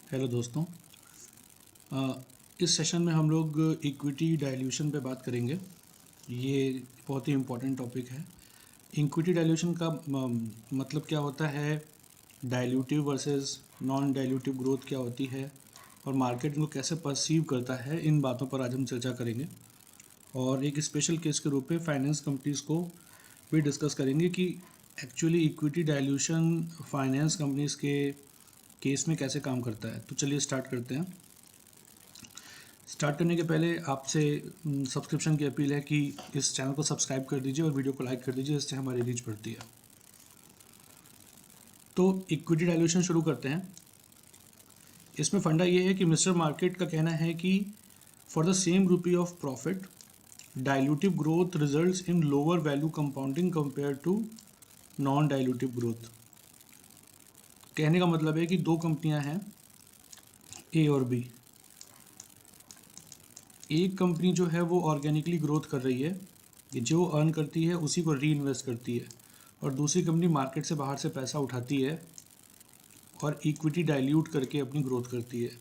Hello दोस्तों। इस session में हम लोग इक्विटी डाइल्यूशन पे बात करेंगे। ये बहुत ही इम्पोर्टेंट टॉपिक है। इक्विटी डाइल्यूशन का मतलब क्या होता है, dilutive versus non dilutive growth क्या होती है और मार्केट इनको कैसे परसीव करता है, इन बातों पर आज हम चर्चा करेंगे। और एक स्पेशल केस के रूप में फाइनेंस कंपनीज़ को भी डिस्कस करेंगे कि actually equity dilution finance companies के केस में कैसे काम करता है। तो चलिए स्टार्ट करते हैं। स्टार्ट करने के पहले आपसे सब्सक्रिप्शन की अपील है कि इस चैनल को सब्सक्राइब कर दीजिए और वीडियो को लाइक कर दीजिए, इससे हमारी रीच बढ़ती है। तो इक्विटी डाइल्यूशन शुरू करते हैं। इसमें फंडा ये है कि मिस्टर मार्केट का कहना है कि for the same rupee of profit dilutive growth results in lower value compounding compare to non dilutive growth. कहने का मतलब है कि दो कंपनियां हैं, ए और बी। एक कंपनी जो है वो ऑर्गेनिकली ग्रोथ कर रही है, जो अर्न करती है उसी को री इन्वेस्ट करती है, और दूसरी कंपनी मार्केट से बाहर से पैसा उठाती है और इक्विटी डाइल्यूट करके अपनी ग्रोथ करती है।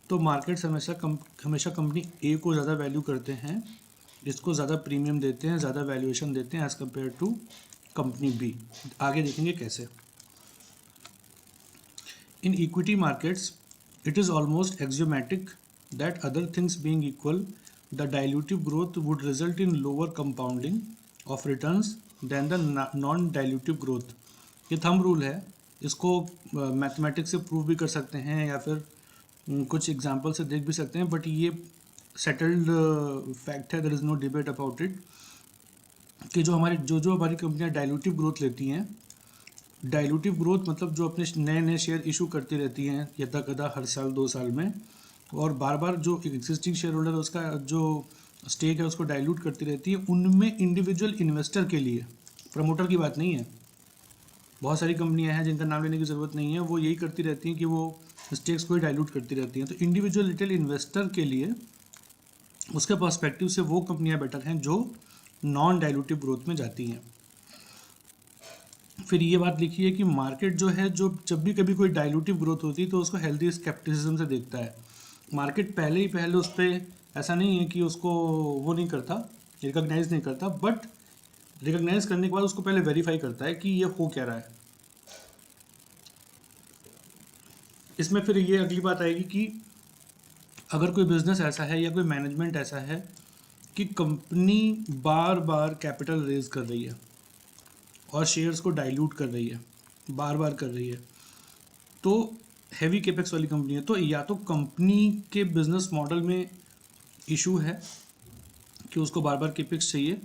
तो मार्केट्स हमेशा कंपनी ए को ज़्यादा वैल्यू करते हैं, इसको ज़्यादा प्रीमियम देते हैं, ज़्यादा वैल्यूएशन देते हैं as compare to company B. आगे देखेंगे कैसे। In equity markets it is almost axiomatic that other things being equal, the dilutive growth would result in lower compounding of returns than the non-dilutive growth। ये thumb rule है, इसको mathematics से prove भी कर सकते हैं या फिर कुछ एग्जांपल से देख भी सकते हैं, बट ये सेटल्ड फैक्ट है, there is no debate about it कि जो हमारी कंपनियां डाइल्यूटिव ग्रोथ लेती हैं, डाइल्यूटिव ग्रोथ मतलब जो अपने नए नए शेयर इशू करती रहती हैं यदा कदा हर साल 2 साल में, और बार बार जो एग्जिस्टिंग शेयर होल्डर है उसका जो स्टेक है उसको डाइल्यूट करती रहती है। उनमें इंडिविजुअल इन्वेस्टर के लिए, प्रमोटर की बात नहीं है, बहुत सारी कंपनियां हैं जिनका नाम लेने की ज़रूरत नहीं है, वो यही करती रहती हैं कि वो स्टेक्स को ही डाइल्यूट करती रहती हैं। तो इंडिविजुअल रिटेल इन्वेस्टर के लिए उसके पर्सपेक्टिव से वो कंपनियाँ बेटर हैं जो नॉन डाइल्यूटिव ग्रोथ में जाती हैं। फिर ये बात लिखी है कि मार्केट जो है, जो जब भी कभी कोई डाइल्यूटिव ग्रोथ होती है तो उसको हेल्दी स्केप्टिसिज्म से देखता है। मार्केट पहले उस पर ऐसा नहीं है कि उसको वो नहीं करता, रिकॉग्नाइज नहीं करता, बट रिकॉग्नाइज करने के बाद उसको पहले वेरीफाई करता है कि ये हो क्या रहा है। इसमें फिर ये अगली बात आएगी कि अगर कोई बिजनेस ऐसा है या कोई मैनेजमेंट ऐसा है कि कंपनी बार बार कैपिटल रेज कर रही है और शेयर्स को डाइल्यूट कर रही है, बार बार कर रही है, तो हैवी कैपेक्स वाली कंपनी है, तो या तो कंपनी के बिजनेस मॉडल में इशू है कि उसको बार बार कैपेक्स चाहिए,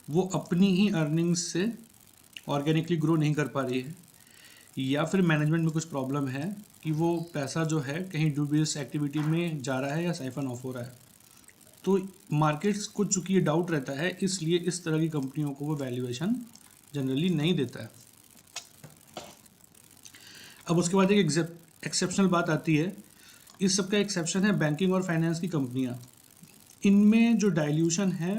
वो अपनी ही अर्निंग्स से ऑर्गेनिकली ग्रो नहीं कर पा रही है, या फिर मैनेजमेंट में कुछ प्रॉब्लम है कि वो पैसा जो है कहीं ड्यूबियस एक्टिविटी में जा रहा है या साइफन ऑफ हो रहा है। तो मार्केट्स को चूँकि ये डाउट रहता है, इसलिए इस तरह की कंपनियों को वो वैल्यूएशन जनरली नहीं देता है। अब उसके बाद एक एक्सेप्शनल बात आती है। इस सब का एक्सेप्शन है बैंकिंग और फाइनेंस की कंपनियां। इनमें जो डाइल्यूशन है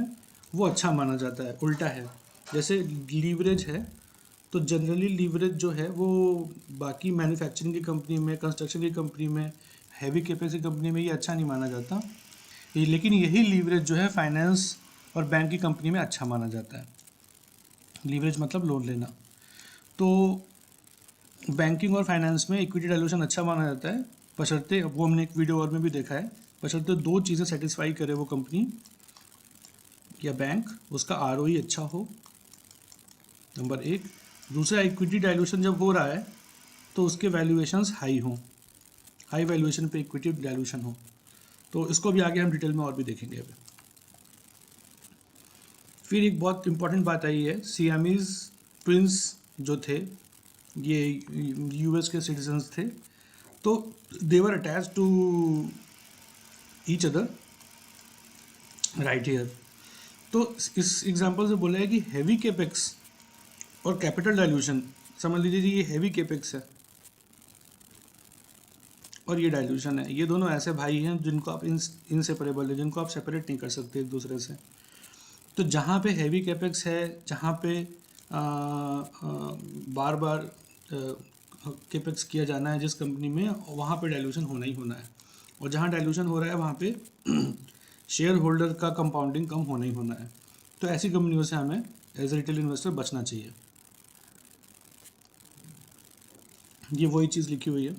वो अच्छा माना जाता है, उल्टा है। जैसे लीवरेज है, तो जनरली लीवरेज जो है वो बाकी मैन्युफैक्चरिंग की कंपनी में, कंस्ट्रक्शन की कंपनी में, हैवी कैपेक्स की कंपनी में ये अच्छा नहीं माना जाता, लेकिन यही लीवरेज जो है फाइनेंस और बैंक की कंपनी में अच्छा माना जाता है। लीवरेज मतलब लोन लेना। तो बैंकिंग और फाइनेंस में इक्विटी डाइल्यूशन अच्छा माना जाता है, बशर्ते, वो हमने एक वीडियो और में भी देखा है, बशर्ते दो चीज़ें सेटिस्फाई करे वो कंपनी या बैंक, उसका आरओई अच्छा हो, नंबर एक। दूसरा, इक्विटी डाइल्यूशन जब हो रहा है तो उसके वैल्यूएशंस हाई हों, हाई वैल्यूएशन पे इक्विटी डाइल्यूशन हो। तो इसको भी आगे हम डिटेल में और भी देखेंगे अभी। फिर एक बहुत इंपॉर्टेंट बात आई है, सियामीज ट्विंस जो थे, ये यूएस के सिटीजन्स थे, तो they were attached to each other right here. तो इस एग्जांपल से बोला है कि हैवी कैपेक्स और कैपिटल डाइल्यूशन, समझ लीजिए ये हैवी कैपेक्स है और ये डाइल्यूशन है, ये दोनों ऐसे भाई हैं जिनको आप इनसेपरेबल है, जिनको आप सेपरेट नहीं कर सकते एक दूसरे से। तो जहाँ पे हैवी कैपेक्स है, जहाँ पे बार बार केपेक्स किया जाना है जिस कंपनी में, वहाँ पे डाइल्यूशन होना ही होना है, और जहाँ डाइल्यूशन हो रहा है वहाँ पे शेयर होल्डर का कंपाउंडिंग कम होना ही होना है। तो ऐसी कंपनियों से हमें एज ए रिटेल इन्वेस्टर बचना चाहिए। ये वही चीज़ लिखी हुई है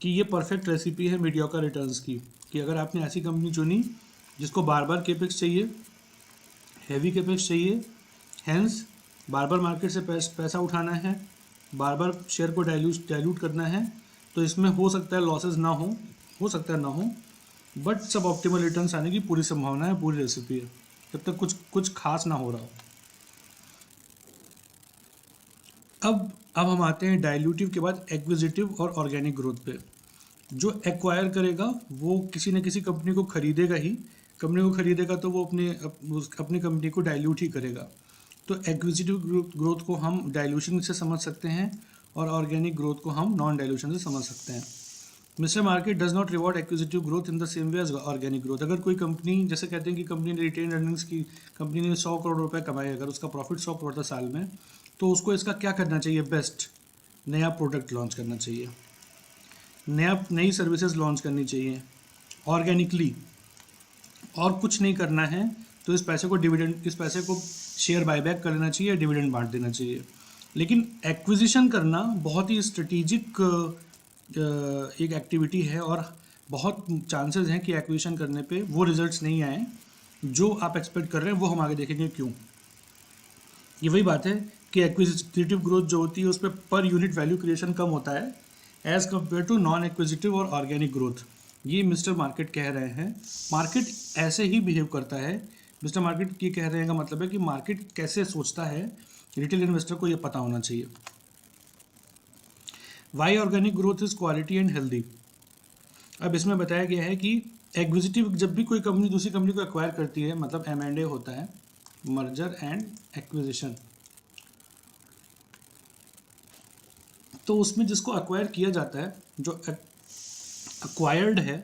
कि ये परफेक्ट रेसिपी है मीडियोकर रिटर्न्स की, कि अगर आपने ऐसी कंपनी चुनी जिसको बार बार केपेक्स चाहिए, हैवी केपेक्स चाहिए, हैंस बार बार मार्केट से पैसा उठाना है, बार बार शेयर को डाइल्यूट करना है, तो इसमें हो सकता है लॉसेस ना हो सकता है ना हो, बट सब ऑप्टिमल रिटर्न्स आने की पूरी संभावना है, पूरी रेसिपी है, जब तक कुछ खास ना हो रहा हो। अब हम आते हैं डाइल्यूटिव के बाद एक्विजिटिव और ऑर्गेनिक ग्रोथ पे। जो एक्वायर करेगा वो किसी न किसी कंपनी को खरीदेगा ही, कंपनी को खरीदेगा तो वो अपनी कंपनी को डाइल्यूट ही करेगा। तो एक्विजिटिव ग्रोथ को हम डाइल्यूशन से समझ सकते हैं और ऑर्गेनिक ग्रोथ को हम नॉन डाइल्यूशन से समझ सकते हैं। Mister market does not reward acquisitive growth in the same way as organic growth. अगर कोई कंपनी, जैसे कहते हैं कि कंपनी ने रिटेन अर्निंग्स की, कंपनी ने 100 करोड़ रुपए कमाए, अगर उसका प्रॉफिट 100 करोड़ था साल में, तो उसको इसका क्या करना चाहिए? बेस्ट नया प्रोडक्ट लॉन्च करना चाहिए, नई सर्विसेज लॉन्च करनी चाहिए ऑर्गेनिकली, और कुछ नहीं करना है तो इस पैसे को शेयर बायबैक कर लेना चाहिए, डिविडेंड बांट देना चाहिए। लेकिन एक्विजिशन करना बहुत ही स्ट्रेटेजिक एक एक्टिविटी है, और बहुत चांसेस हैं कि एक्विजिशन करने पे वो रिजल्ट्स नहीं आए जो आप एक्सपेक्ट कर रहे हैं। वो हम आगे देखेंगे क्यों। ये वही बात है कि एक्विजिटिव ग्रोथ जो होती है उस पर यूनिट वैल्यू क्रिएशन कम होता है as compare to non acquisitive और ऑर्गेनिक ग्रोथ। ये मिस्टर मार्केट कह रहे हैं। मार्केट ऐसे ही बिहेव करता है। मिस्टर मार्केट ये कह रहे हैं का मतलब है कि मार्केट कैसे सोचता है, रिटेल इन्वेस्टर को ये पता होना चाहिए। Why organic growth is quality and healthy. अब इसमें बताया गया है कि एक्विजिटिव, जब भी कोई कंपनी दूसरी कंपनी को एक्वायर करती है, मतलब M&A होता है, मर्जर एंड एक्विजिशन, तो उसमें जिसको एक्वायर किया जाता है, जो एक्वायर्ड है,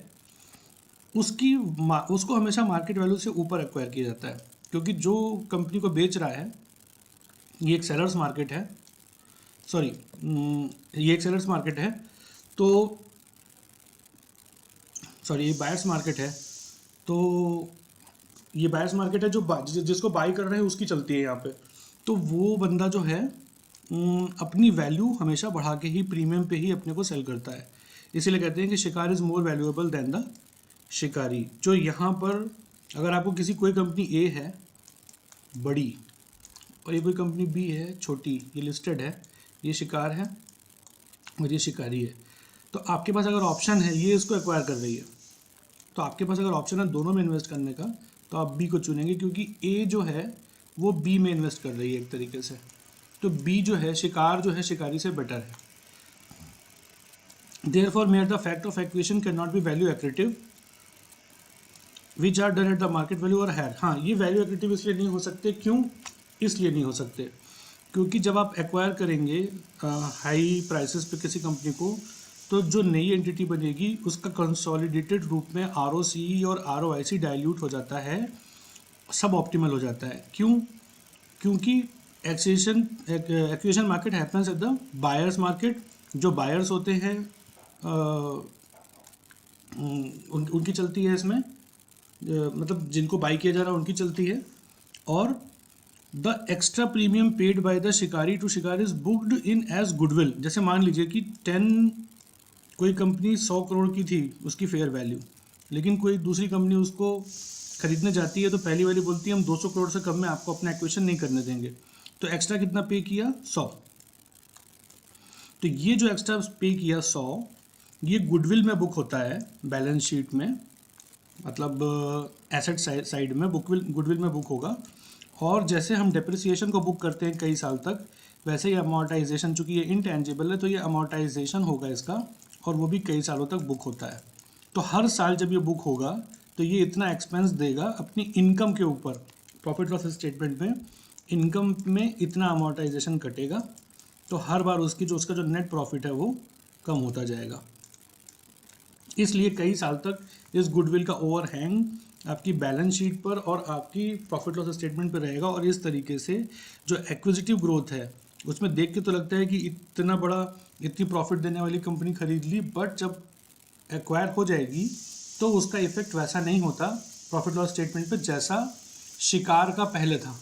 उसको हमेशा मार्केट वैल्यू से ऊपर एक्वायर किया जाता है, क्योंकि जो कंपनी को बेच रहा है, ये एक सेलर्स मार्केट है, ये एक सेलर्स मार्केट है, तो ये बायर्स मार्केट है, तो ये बायर्स मार्केट है, जो जिसको बाई कर रहे हैं उसकी चलती है यहाँ पे। तो वो बंदा जो है अपनी वैल्यू हमेशा बढ़ा के ही, प्रीमियम पे ही अपने को सेल करता है। इसीलिए कहते हैं कि शिकार is more valuable then the शिकारी। जो यहाँ पर अगर आपको कोई कंपनी ए है बड़ी और ये कोई कंपनी बी है छोटी, ये लिस्टेड है, ये शिकार है और ये शिकारी है, तो आपके पास अगर ऑप्शन है, ये इसको एक्वायर कर रही है, तो आपके पास अगर ऑप्शन है दोनों में इन्वेस्ट करने का, तो आप बी को चुनेंगे, क्योंकि ए जो है वो बी में इन्वेस्ट कर रही है एक तरीके से। तो बी जो है, शिकार जो है, शिकारी से बेटर है। Therefore, mere the fact of acquisition cannot be value accretive, which are done at the market value or higher। हाँ, ये वैल्यू एक्रेटिव इसलिए नहीं हो सकते। क्यों? इसलिए नहीं हो सकते क्योंकि जब आप एक्वायर करेंगे हाई प्राइसेस पे किसी कंपनी को, तो जो नई एंटिटी बनेगी उसका कंसोलिडेटेड रूप में ROCE और ROIC डाइल्यूट हो जाता है, सब ऑप्टिमल हो जाता है। क्यों? क्योंकि acquisition market happens at the buyers market. जो बायर्स होते हैं उनकी चलती है इसमें, मतलब जिनको बाई किया जा रहा है उनकी चलती है। और the extra premium paid by the शिकारी टू शिकारी is booked in as goodwill. जैसे मान लीजिए कि कोई कंपनी 100 करोड़ की थी उसकी फेयर वैल्यू, लेकिन कोई दूसरी कंपनी उसको खरीदने जाती है तो पहली वाली बोलती है हम 200 करोड़ से कम में आपको अपना एक्विजिशन नहीं करने देंगे, तो एक्स्ट्रा कितना पे किया? 100। तो ये जो एक्स्ट्रा पे किया 100, ये गुडविल में बुक होता है बैलेंस शीट में, मतलब एसेट साइड में गुडविल में बुक होगा। और जैसे हम डेप्रिसिएशन को बुक करते हैं कई साल तक, वैसे ही अमोर्टाइजेशन, चूंकि ये इनटेंजिबल है तो ये अमोर्टाइजेशन होगा इसका, और वो भी कई सालों तक बुक होता है। तो हर साल जब ये बुक होगा तो ये इतना एक्सपेंस देगा अपनी इनकम के ऊपर, प्रॉफिट लॉस स्टेटमेंट में इनकम में इतना अमोर्टाइजेशन कटेगा, तो हर बार उसका जो नेट प्रॉफिट है वो कम होता जाएगा। इसलिए कई साल तक इस गुडविल का ओवरहैंग आपकी बैलेंस शीट पर और आपकी प्रॉफिट लॉस स्टेटमेंट पर रहेगा, और इस तरीके से जो एक्विजिटिव ग्रोथ है उसमें देख के तो लगता है कि इतना बड़ा, इतनी प्रॉफिट देने वाली कंपनी खरीद ली, बट जब एक्वायर हो जाएगी तो उसका इफेक्ट वैसा नहीं होता प्रॉफिट लॉस स्टेटमेंट पे जैसा शिकार का पहले था।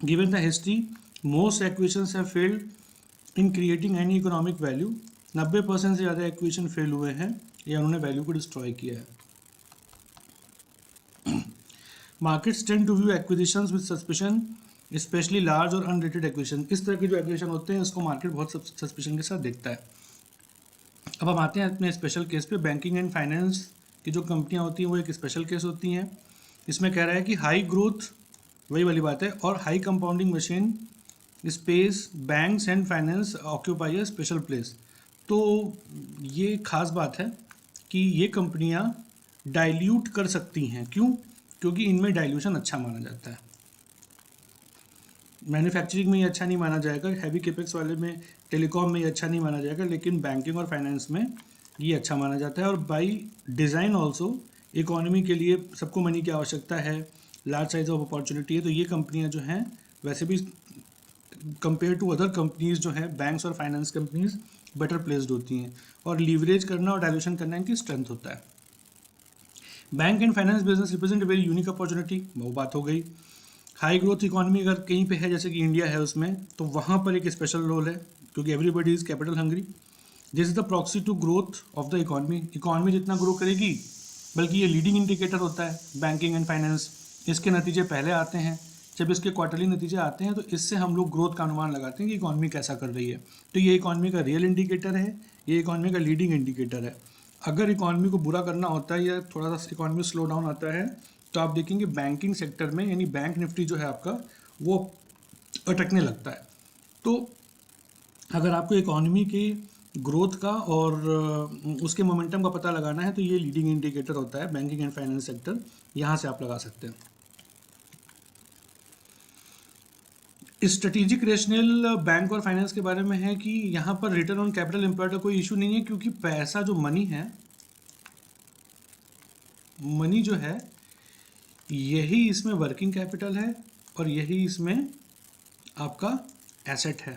Given the history, most acquisitions have failed in creating any economic value. 90% से ज़्यादा एक्विजिशन फेल हुए हैं या उन्होंने वैल्यू को डिस्ट्रॉय किया है। Markets tend to view acquisitions with suspicion, specially large और अनरेटेड एक्विजिशन। इस तरह के जो एक्विजिशन होते हैं उसको मार्केट बहुत सस्पिशन के साथ देखता है। अब हम आते हैं अपने स्पेशल केस पे। बैंकिंग एंड फाइनेंस की जो कंपनियां होती हैं वो एक स्पेशल केस होती हैं। इसमें कह रहा है कि हाई ग्रोथ, वही वाली बात है, और high compounding machine space, banks and finance occupy a special place. तो ये खास बात है कि ये कंपनियां डाइल्यूट कर सकती हैं। क्यों? क्योंकि इनमें डाइल्यूशन अच्छा माना जाता है। मैन्युफैक्चरिंग में ये अच्छा नहीं माना जाएगा, हैवी कैपेक्स वाले में, टेलीकॉम में ये अच्छा नहीं माना जाएगा, लेकिन बैंकिंग और फाइनेंस में ये अच्छा माना जाता है। और बाई डिज़ाइन ऑल्सो इकोनॉमी के लिए सबको मनी की आवश्यकता है, लार्ज साइज ऑफ अपॉर्चुनिटी है, तो ये कंपनियां जो हैं वैसे भी कंपेयर टू अदर कंपनीज जो हैं बैंक्स और फाइनेंस कंपनीज बेटर प्लेस्ड होती हैं, और लीवरेज करना और डायल्यूशन करना इनकी स्ट्रेंथ होता है। Bank and finance business represent very unique opportunity, वो बात हो गई। हाई ग्रोथ इकोनॉमी अगर कहीं पे है, जैसे कि इंडिया है उसमें, तो वहाँ पर एक स्पेशल रोल है क्योंकि everybody is capital hungry. This is the proxy to growth of the economy. Economy जितना ग्रो करेगी, बल्कि ये लीडिंग इंडिकेटर होता है बैंकिंग एंड फाइनेंस। इसके नतीजे पहले आते हैं, जब इसके क्वार्टरली नतीजे आते हैं तो इससे हम लोग ग्रोथ का अनुमान लगाते हैं कि इकोनॉमी कैसा कर रही है। तो ये इकोनॉमी का रियल इंडिकेटर है, ये इकोनॉमी का लीडिंग इंडिकेटर है। अगर इकोनॉमी को बुरा करना होता है या थोड़ा सा इकोनॉमी स्लो डाउन आता है, तो आप देखेंगे बैंकिंग सेक्टर में, यानी बैंक निफ्टी जो है आपका, वो अटकने लगता है। तो अगर आपको इकोनॉमी की ग्रोथ का और उसके मोमेंटम का पता लगाना है, तो ये लीडिंग इंडिकेटर होता है बैंकिंग एंड फाइनेंस सेक्टर, यहाँ से आप लगा सकते हैं। स्ट्रेटेजिक रेशनल बैंक और फाइनेंस के बारे में है कि यहाँ पर रिटर्न ऑन कैपिटल एम्प्लॉयड का कोई इशू नहीं है, क्योंकि पैसा जो मनी है, मनी जो है, यही इसमें वर्किंग कैपिटल है और यही इसमें आपका एसेट है।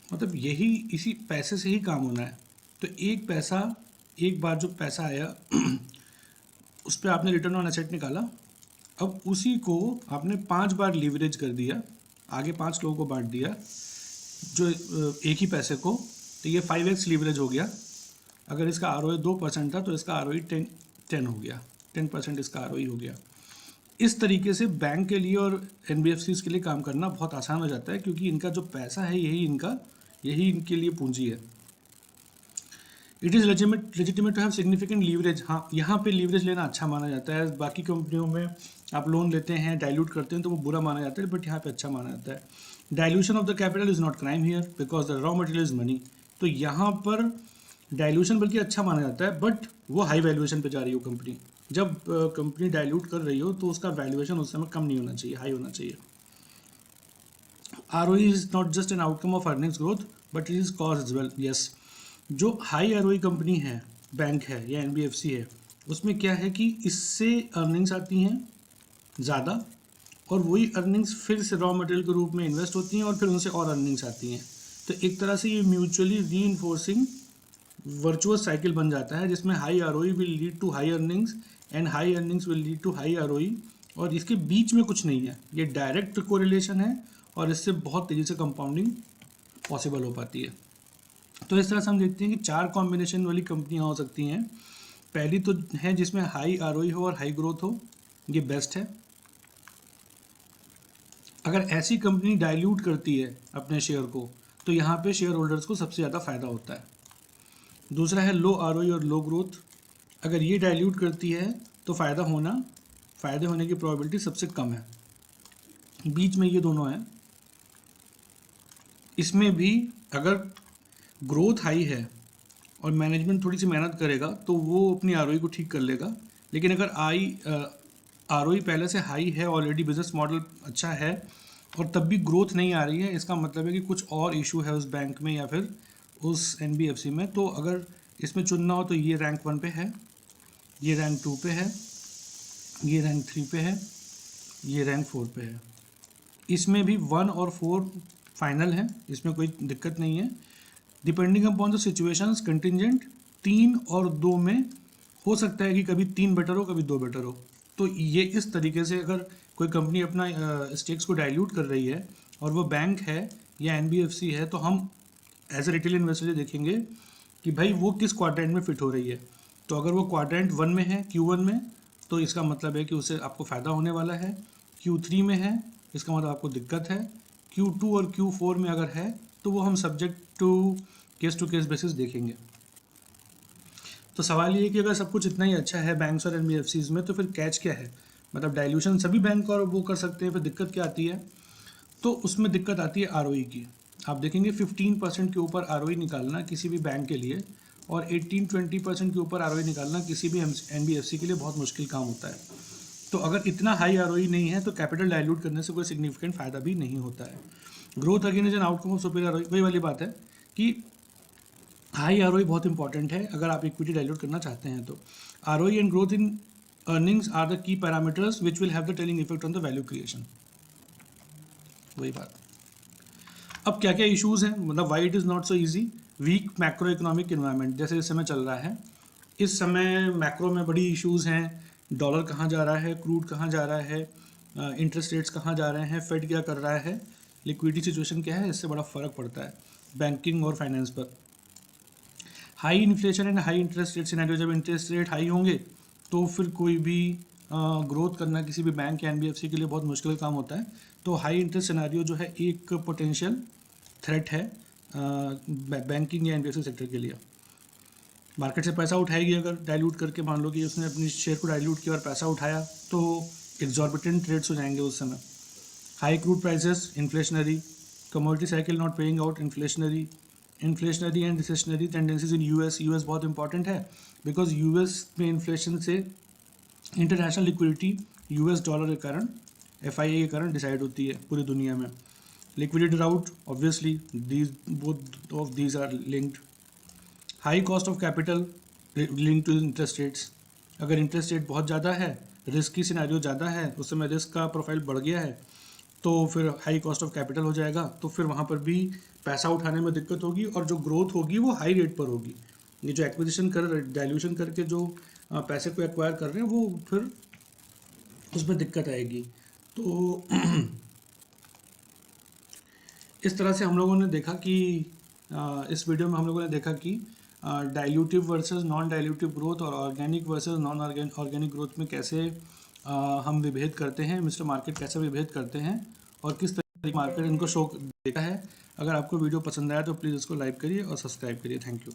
मतलब यही, इसी पैसे से ही काम होना है। तो एक पैसा, एक बार जो पैसा आया उस पर आपने रिटर्न ऑन एसेट निकाला, अब उसी को आपने 5 बार लीवरेज कर दिया, आगे 5 लोगों को बांट दिया जो एक ही पैसे को, तो ये 5x लीवरेज हो गया। अगर इसका ROE 2% था तो इसका ROE 10 हो गया, 10% इसका ROE हो गया। इस तरीके से बैंक के लिए और NBFCs के लिए काम करना बहुत आसान हो जाता है, क्योंकि इनका जो पैसा है यही इनके लिए पूंजी है। It is legitimate to have significant leverage. हाँ, यहाँ पे लीवरेज लेना अच्छा माना जाता है। बाकी कंपनियों में आप लोन लेते हैं, डाइल्यूट करते हैं, तो वो बुरा माना जाता है, बट यहाँ पे अच्छा माना जाता है। Dilution of the capital is not crime here because the raw material is money. तो यहाँ पर डाइल्यूशन बल्कि अच्छा माना जाता है, बट वो हाई वैल्यूएशन पे जा रही हो कंपनी। जब कंपनी डाइल्यूट कर रही हो तो उसका वैल्यूएशन उस समय कम नहीं होना चाहिए, हाई होना चाहिए। ROE is not just an outcome of earnings growth but it is cause as well. Yes, जो हाई ROE कंपनी है, बैंक है या NBFC है, उसमें क्या है कि इससे अर्निंग्स आती हैं ज़्यादा, और वही अर्निंग्स फिर से रॉ मटेरियल के रूप में इन्वेस्ट होती हैं और फिर उनसे और अर्निंग्स आती हैं। तो एक तरह से ये म्यूचुअली रीइंफोर्सिंग वर्चुअस साइकिल बन जाता है, जिसमें high ROE will lead to high earnings and high earnings will lead to high ROE, और इसके बीच में कुछ नहीं है, ये डायरेक्ट कोरिलेशन है और इससे बहुत तेज़ी से कंपाउंडिंग पॉसिबल हो पाती है। तो इस तरह से हम देखते हैं कि 4 कॉम्बिनेशन वाली कंपनियां हो सकती हैं। पहली तो है जिसमें हाई ROE हो और हाई ग्रोथ हो, ये बेस्ट है। अगर ऐसी कंपनी डाइल्यूट करती है अपने शेयर को, तो यहाँ पे शेयर होल्डर्स को सबसे ज़्यादा फायदा होता है। दूसरा है लो ROE और लो ग्रोथ। अगर ये डाइल्यूट करती है तो फ़ायदे होने की प्रोबेबिलिटी सबसे कम है। बीच में ये दोनों हैं। इसमें भी अगर ग्रोथ हाई है और मैनेजमेंट थोड़ी सी मेहनत करेगा तो वो अपनी ROE को ठीक कर लेगा, लेकिन अगर ROE पहले से हाई है, ऑलरेडी बिजनेस मॉडल अच्छा है, और तब भी ग्रोथ नहीं आ रही है, इसका मतलब है कि कुछ और इशू है उस बैंक में या फिर उस NBFC में। तो अगर इसमें चुनना हो तो ये रैंक 1 पे है, ये रैंक 2 पे है, ये रैंक 3 पे है, ये रैंक 4 पे है। इसमें भी 1 और 4 फाइनल है, इसमें कोई दिक्कत नहीं है। Depending upon the situations contingent 3 और 2 में हो सकता है कि कभी 3 बेटर हो, कभी 2 बेटर हो। तो ये इस तरीके से अगर कोई कंपनी अपना स्टेक्स को डाइल्यूट कर रही है और वो बैंक है या एनबीएफसी है, तो हम एज ए रिटेल इन्वेस्टर देखेंगे कि भाई वो किस क्वाड्रेंट में फिट हो रही है। तो अगर वो क्वाड्रेंट 1 में है, Q1 में, तो इसका मतलब है कि उससे आपको फ़ायदा होने वाला है। Q3 में है, इसका मतलब आपको दिक्कत है। Q2 और Q4 में अगर है तो वो हम सब्जेक्ट टू केस बेसिस देखेंगे। तो सवाल ये है कि अगर सब कुछ इतना ही अच्छा है बैंक्स और एनबीएफसीज में, तो फिर कैच क्या है? मतलब डाइल्यूशन सभी बैंक और वो कर सकते हैं, फिर दिक्कत क्या आती है? तो उसमें दिक्कत आती है आरओई की। आप देखेंगे 15% के ऊपर आरओई निकालना किसी भी बैंक के लिए और 18-20% के ऊपर आरओई निकालना किसी भी एनबीएफसी के लिए बहुत मुश्किल काम होता है। तो अगर इतना हाई आरओई नहीं है तो कैपिटल डाइल्यूट करने से कोई सिग्निफिकेंट फ़ायदा भी नहीं होता है। Growth again is an outcome of superior ROE, वही वाली बात है कि हाई आरओई बहुत इंपॉर्टेंट है अगर आप इक्विटी डाइल्यूट करना चाहते हैं तो। ROE and growth in earnings are the key parameters which will have the telling effect on the value creation. वही बात। अब क्या क्या इश्यूज़ हैं, मतलब why it is not so easy? Weak macro economic environment जैसे इस समय चल रहा है, इस समय मैक्रो में बड़ी इश्यूज़ हैं। डॉलर कहाँ जा रहा है, क्रूड कहाँ जा रहा है, इंटरेस्ट रेट्स कहाँ जा रहे हैं, फेड क्या कर रहा है, लिक्विडिटी सिचुएशन क्या है, इससे बड़ा फ़र्क पड़ता है बैंकिंग और फाइनेंस पर। High inflation and high interest rate scenario, जब इंटरेस्ट रेट हाई होंगे तो फिर कोई भी ग्रोथ करना किसी भी बैंक या एनबीएफसी के लिए बहुत मुश्किल काम होता है। तो हाई इंटरेस्ट सिनेरियो जो है एक पोटेंशियल थ्रेट है बैंकिंग या एनबीएफसी सेक्टर के लिए। मार्केट से पैसा उठाएगी अगर डाइल्यूट करके, मान लो कि उसने अपनी शेयर को डाइल्यूट किया और पैसा उठाया, तो एग्जॉर्बिटेंट रेट्स हो जाएंगे उस समय। High crude prices inflationary, commodity cycle not paying out inflationary and recessionary tendencies in US बहुत इंपॉर्टेंट है बिकॉज यूएस में इन्फ्लेशन से इंटरनेशनल लिक्विडिटी यूएस डॉलर के कारण, एफआईआई के कारण डिसाइड होती है पूरी दुनिया में। Liquidity rout, obviously these both of these are linked. High cost of capital link to interest rates, अगर इंटरेस्ट रेट बहुत ज़्यादा है, रिस्क की सिनेरियो ज़्यादा है, उस समय रिस्क का प्रोफाइल बढ़ गया है, तो फिर हाई कॉस्ट ऑफ कैपिटल हो जाएगा, तो फिर वहाँ पर भी पैसा उठाने में दिक्कत होगी और जो ग्रोथ होगी वो हाई रेट पर होगी। ये जो एक्विजिशन कर डाइल्यूशन करके जो पैसे को एक्वायर कर रहे हैं वो फिर उसमें दिक्कत आएगी। तो इस तरह से हम लोगों ने देखा कि इस वीडियो में हम लोगों ने देखा कि dilutive versus non dilutive growth और organic versus non organic growth में कैसे हम विभेद करते हैं, मिस्टर मार्केट कैसे विभेद करते हैं और किस तरीके मार्केट इनको शो देखा है। अगर आपको वीडियो पसंद आया तो प्लीज़ इसको लाइक करिए और सब्सक्राइब करिए। Thank you.